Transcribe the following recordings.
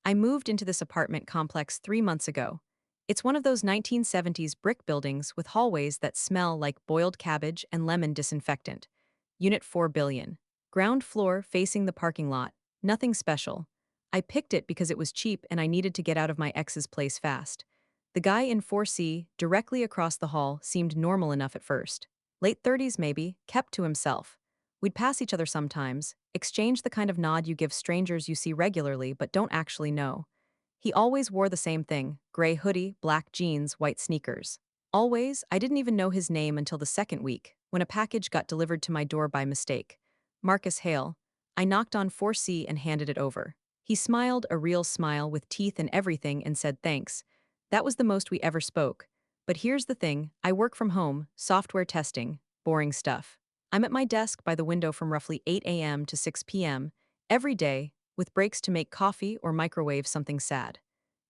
I moved into this apartment complex 3 months ago. It's one of those 1970s brick buildings with hallways that smell like boiled cabbage and lemon disinfectant. Unit 4 billion. Ground floor facing the parking lot. Nothing special. I picked it because it was cheap and I needed to get out of my ex's place fast. The guy in 4C, directly across the hall, seemed normal enough at first. Late 30s maybe, kept to himself. We'd pass each other sometimes, exchange the kind of nod you give strangers you see regularly but don't actually know. He always wore the same thing: gray hoodie, black jeans, white sneakers. Always. I didn't even know his name until the second week, when a package got delivered to my door by mistake. Marcus Hale. I knocked on 4C and handed it over. He smiled, a real smile with teeth and everything, and said thanks. That was the most we ever spoke. But here's the thing: I work from home, software testing, boring stuff. I'm at my desk by the window from roughly 8 a.m. to 6 p.m. every day, with breaks to make coffee or microwave something sad.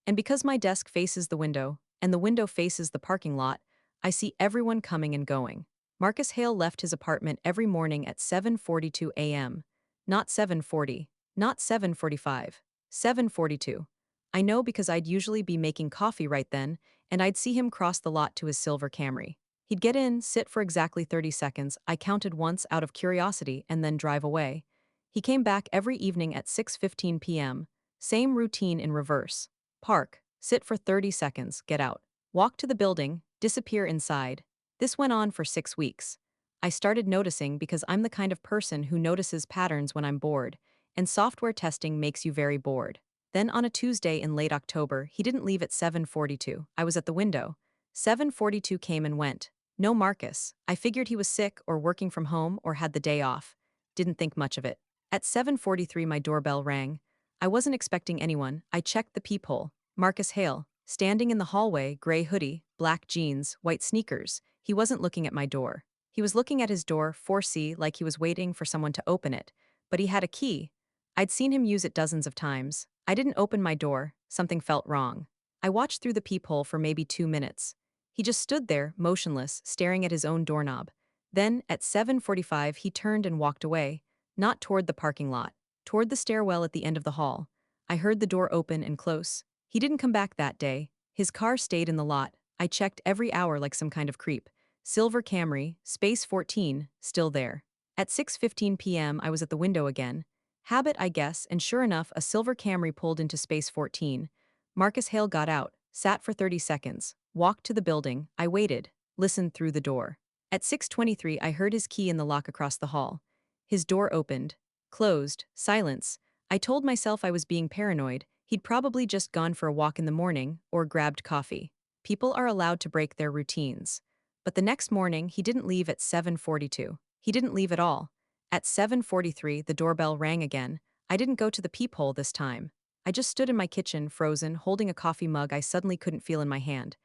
And because my desk faces the window, and the window faces the parking lot, I see everyone coming and going. Marcus Hale left his apartment every morning at 7:42 a.m. Not 7:40, not 7:45, 7:42. I know because I'd usually be making coffee right then, and I'd see him cross the lot to his silver Camry. He'd get in, sit for exactly 30 seconds, I counted once out of curiosity, and then drive away. He came back every evening at 6:15 p.m., same routine in reverse. Park, sit for 30 seconds, get out. Walk to the building, disappear inside. This went on for 6 weeks. I started noticing because I'm the kind of person who notices patterns when I'm bored, and software testing makes you very bored. Then on a Tuesday in late October, he didn't leave at 7:42. I was at the window. 7:42 came and went. No Marcus. I figured he was sick or working from home or had the day off. Didn't think much of it. At 7:43 my doorbell rang. I wasn't expecting anyone. I checked the peephole. Marcus Hale, standing in the hallway, gray hoodie, black jeans, white sneakers. He wasn't looking at my door. He was looking at his door, 4C, like he was waiting for someone to open it. But he had a key. I'd seen him use it dozens of times. I didn't open my door. Something felt wrong. I watched through the peephole for maybe 2 minutes. He just stood there, motionless, staring at his own doorknob. Then, at 7:45, he turned and walked away, not toward the parking lot, toward the stairwell at the end of the hall. I heard the door open and close. He didn't come back that day. His car stayed in the lot. I checked every hour like some kind of creep. Silver Camry, space 14, still there. At 6:15 p.m. I was at the window again. Habit, I guess, and sure enough, a silver Camry pulled into space 14. Marcus Hale got out, sat for 30 seconds, walked to the building. I waited, listened through the door. At 6:23 I heard his key in the lock across the hall. His door opened, closed, silence. I told myself I was being paranoid. He'd probably just gone for a walk in the morning or grabbed coffee. People are allowed to break their routines. But the next morning, he didn't leave at 7:42. He didn't leave at all. At 7:43, the doorbell rang again. I didn't go to the peephole this time. I just stood in my kitchen, frozen, holding a coffee mug I suddenly couldn't feel in my hand.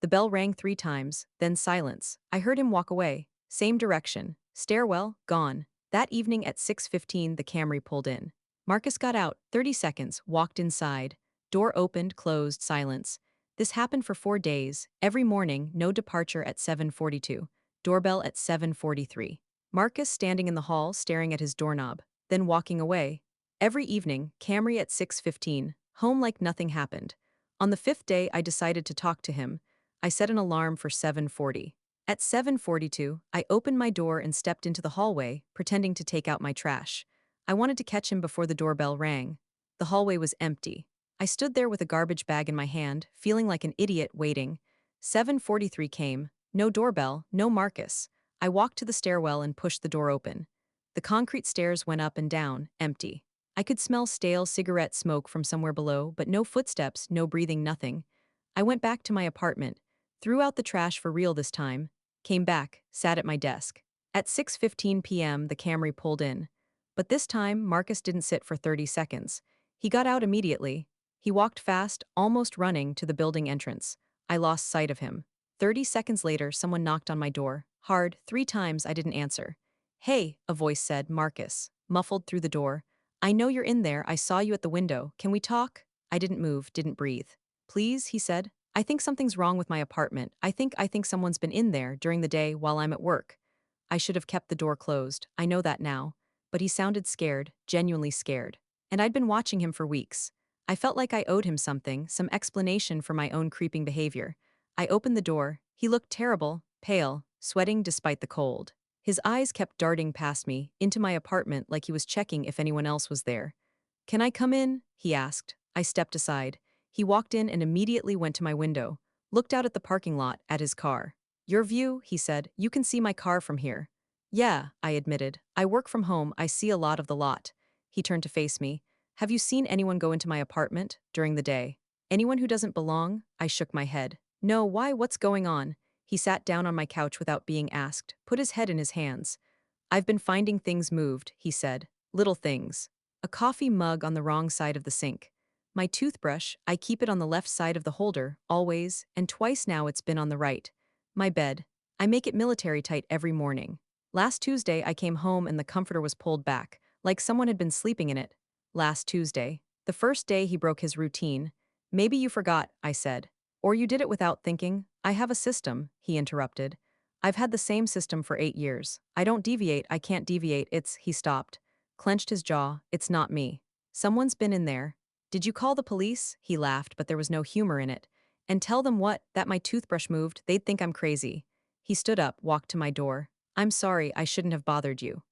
The bell rang 3 times, then silence. I heard him walk away. Same direction. Stairwell, gone. That evening at 6:15, the Camry pulled in. Marcus got out, 30 seconds, walked inside. Door opened, closed, silence. This happened for 4 days. Every morning, no departure at 7:42. Doorbell at 7:43. Marcus standing in the hall, staring at his doorknob, then walking away. Every evening, Camry at 6:15, home like nothing happened. On the fifth day, I decided to talk to him. I set an alarm for 7:40. At 7:42, I opened my door and stepped into the hallway, pretending to take out my trash. I wanted to catch him before the doorbell rang. The hallway was empty. I stood there with a garbage bag in my hand, feeling like an idiot waiting. 7:43 came. No doorbell, no Marcus. I walked to the stairwell and pushed the door open. The concrete stairs went up and down, empty. I could smell stale cigarette smoke from somewhere below, but no footsteps, no breathing, nothing. I went back to my apartment, threw out the trash for real this time, came back, sat at my desk. At 6:15 p.m., the Camry pulled in. But this time, Marcus didn't sit for 30 seconds. He got out immediately. He walked fast, almost running, to the building entrance. I lost sight of him. 30 seconds later, someone knocked on my door. Hard, 3 times. I didn't answer. "Hey," a voice said, Marcus, muffled through the door. "I know you're in there. I saw you at the window. Can we talk?" I didn't move, didn't breathe. "Please," he said. "I think something's wrong with my apartment. I think someone's been in there during the day while I'm at work." I should have kept the door closed. I know that now. But he sounded scared, genuinely scared. And I'd been watching him for weeks. I felt like I owed him something, some explanation for my own creeping behavior. I opened the door. He looked terrible, pale, sweating despite the cold. His eyes kept darting past me, into my apartment like he was checking if anyone else was there. "Can I come in?" he asked. I stepped aside. He walked in and immediately went to my window, looked out at the parking lot, at his car. "Your view," he said, "you can see my car from here." "Yeah," I admitted. "I work from home, I see a lot of the lot." He turned to face me. "Have you seen anyone go into my apartment during the day? Anyone who doesn't belong?" I shook my head. "No, why, what's going on?" He sat down on my couch without being asked, put his head in his hands. "I've been finding things moved," he said. "Little things. A coffee mug on the wrong side of the sink. My toothbrush, I keep it on the left side of the holder, always, and twice now it's been on the right. My bed. I make it military tight every morning. Last Tuesday I came home and the comforter was pulled back, like someone had been sleeping in it. Last Tuesday. The first day he broke his routine. Maybe you forgot," I said. "Or you did it without thinking. I have a system," he interrupted. "I've had the same system for 8 years. I don't deviate, I can't deviate, he stopped. Clenched his jaw. "It's not me. Someone's been in there." "Did you call the police?" He laughed, but there was no humor in it. "And tell them what? That my toothbrush moved, they'd think I'm crazy." He stood up, walked to my door. "I'm sorry, I shouldn't have bothered you.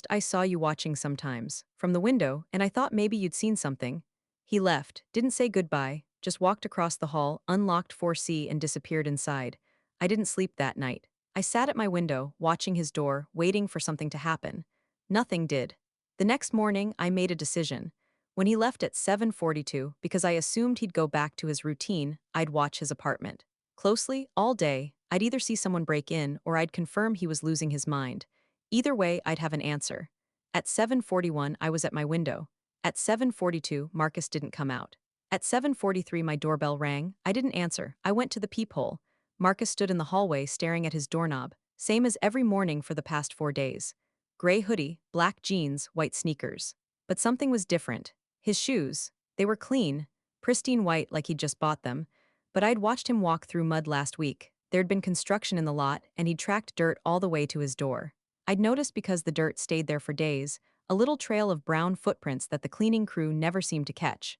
I saw you watching sometimes, from the window, and I thought maybe you'd seen something." He left, didn't say goodbye, just walked across the hall, unlocked 4C and disappeared inside. I didn't sleep that night. I sat at my window, watching his door, waiting for something to happen. Nothing did. The next morning, I made a decision. When he left at 7:42, because I assumed he'd go back to his routine, I'd watch his apartment. Closely, all day, I'd either see someone break in or I'd confirm he was losing his mind. Either way, I'd have an answer. At 7:41, I was at my window. At 7:42, Marcus didn't come out. At 7:43, my doorbell rang. I didn't answer. I went to the peephole. Marcus stood in the hallway staring at his doorknob, same as every morning for the past 4 days. Gray hoodie, black jeans, white sneakers. But something was different. His shoes. They were clean, pristine white like he'd just bought them. But I'd watched him walk through mud last week. There'd been construction in the lot, and he'd tracked dirt all the way to his door. I'd noticed because the dirt stayed there for days, a little trail of brown footprints that the cleaning crew never seemed to catch.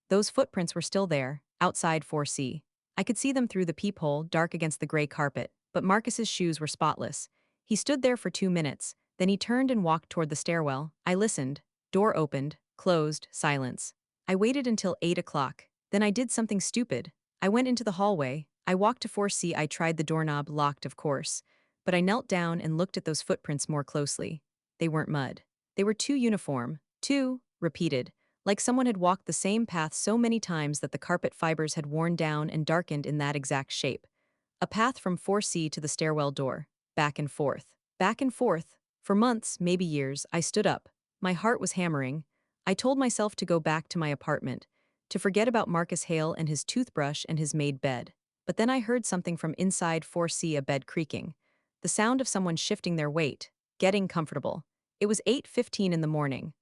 Those footprints were still there, outside 4C. I could see them through the peephole, dark against the gray carpet, but Marcus's shoes were spotless. He stood there for 2 minutes, then he turned and walked toward the stairwell. I listened. Door opened, closed, silence. I waited until 8 o'clock. Then I did something stupid. I went into the hallway. I walked to 4C. I tried the doorknob, locked of course. But I knelt down and looked at those footprints more closely. They weren't mud. They were too uniform. Too repeated. Like someone had walked the same path so many times that the carpet fibers had worn down and darkened in that exact shape. A path from 4C to the stairwell door. Back and forth. Back and forth. For months, maybe years, I stood up. My heart was hammering. I told myself to go back to my apartment, to forget about Marcus Hale and his toothbrush and his made bed. But then I heard something from inside 4C, a bed creaking. The sound of someone shifting their weight, getting comfortable. It was 8:15 in the morning.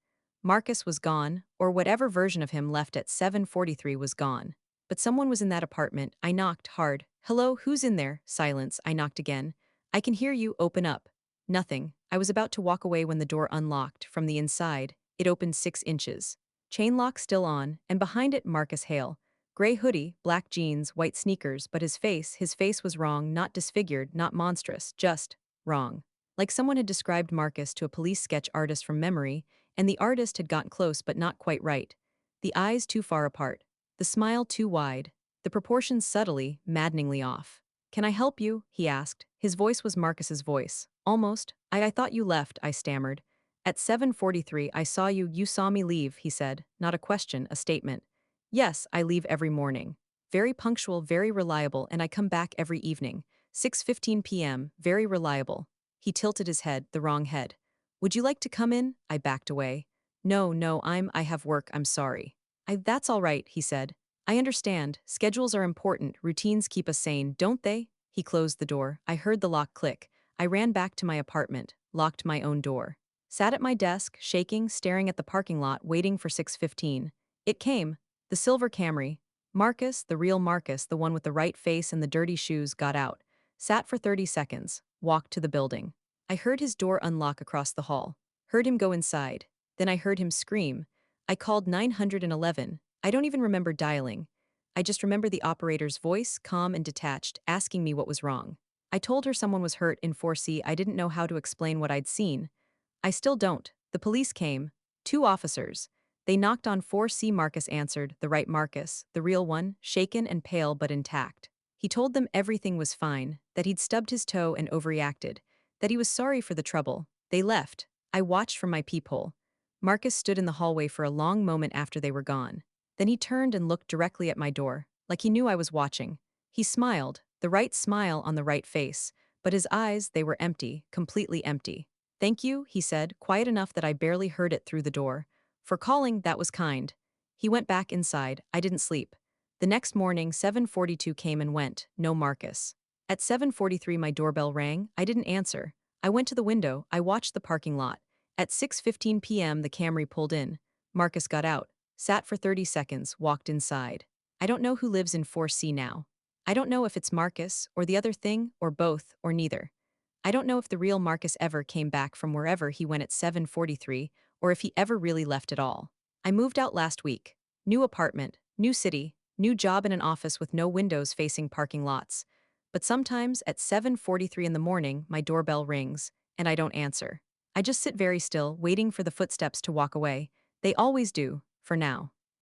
Marcus was gone, or whatever version of him left at 7:43 was gone. But someone was in that apartment. I knocked hard. "Hello, who's in there?" Silence. I knocked again. "I can hear you, open up." Nothing. I was about to walk away when the door unlocked. From the inside, it opened 6 inches. Chain lock still on, and behind it Marcus Hale. Gray hoodie, black jeans, white sneakers, but his face was wrong, not disfigured, not monstrous, just wrong. Like someone had described Marcus to a police sketch artist from memory, and the artist had gotten close but not quite right. The eyes too far apart, the smile too wide, the proportions subtly, maddeningly off. "Can I help you?" he asked. His voice was Marcus's voice. "Almost. I thought you left," I stammered. "At 7:43 I saw you saw me leave," he said. Not a question, a statement. "Yes, I leave every morning. Very punctual, very reliable, and I come back every evening. 6:15 p.m., very reliable." He tilted his head, the wrong head. "Would you like to come in?" I backed away. "No, no, I have work, I'm sorry." "That's all right," he said. "I understand. Schedules are important, routines keep us sane, don't they?" He closed the door. I heard the lock click. I ran back to my apartment, locked my own door. Sat at my desk, shaking, staring at the parking lot, waiting for 6:15. It came. The silver Camry. Marcus, the real Marcus, the one with the right face and the dirty shoes, got out. Sat for 30 seconds. Walked to the building. I heard his door unlock across the hall. Heard him go inside. Then I heard him scream. I called 911. I don't even remember dialing. I just remember the operator's voice, calm and detached, asking me what was wrong. I told her someone was hurt in 4C. I didn't know how to explain what I'd seen. I still don't. The police came. Two officers. They knocked on 4C. Marcus answered, the right Marcus, the real one, shaken and pale but intact. He told them everything was fine, that he'd stubbed his toe and overreacted, that he was sorry for the trouble. They left. I watched from my peephole. Marcus stood in the hallway for a long moment after they were gone. Then he turned and looked directly at my door, like he knew I was watching. He smiled, the right smile on the right face, but his eyes, they were empty, completely empty. Thank you, he said, quiet enough that I barely heard it through the door. For calling, that was kind. He went back inside. I didn't sleep. The next morning, 7:42 came and went, no Marcus. At 7:43 my doorbell rang. I didn't answer. I went to the window. I watched the parking lot. At 6:15 p.m. the Camry pulled in. Marcus got out, sat for 30 seconds, walked inside. I don't know who lives in 4C now. I don't know if it's Marcus, or the other thing, or both, or neither. I don't know if the real Marcus ever came back from wherever he went at 7:43, or if he ever really left at all. I moved out last week. New apartment, new city, new job in an office with no windows facing parking lots. But sometimes at 7:43 in the morning, my doorbell rings, and I don't answer. I just sit very still, waiting for the footsteps to walk away. They always do, for now.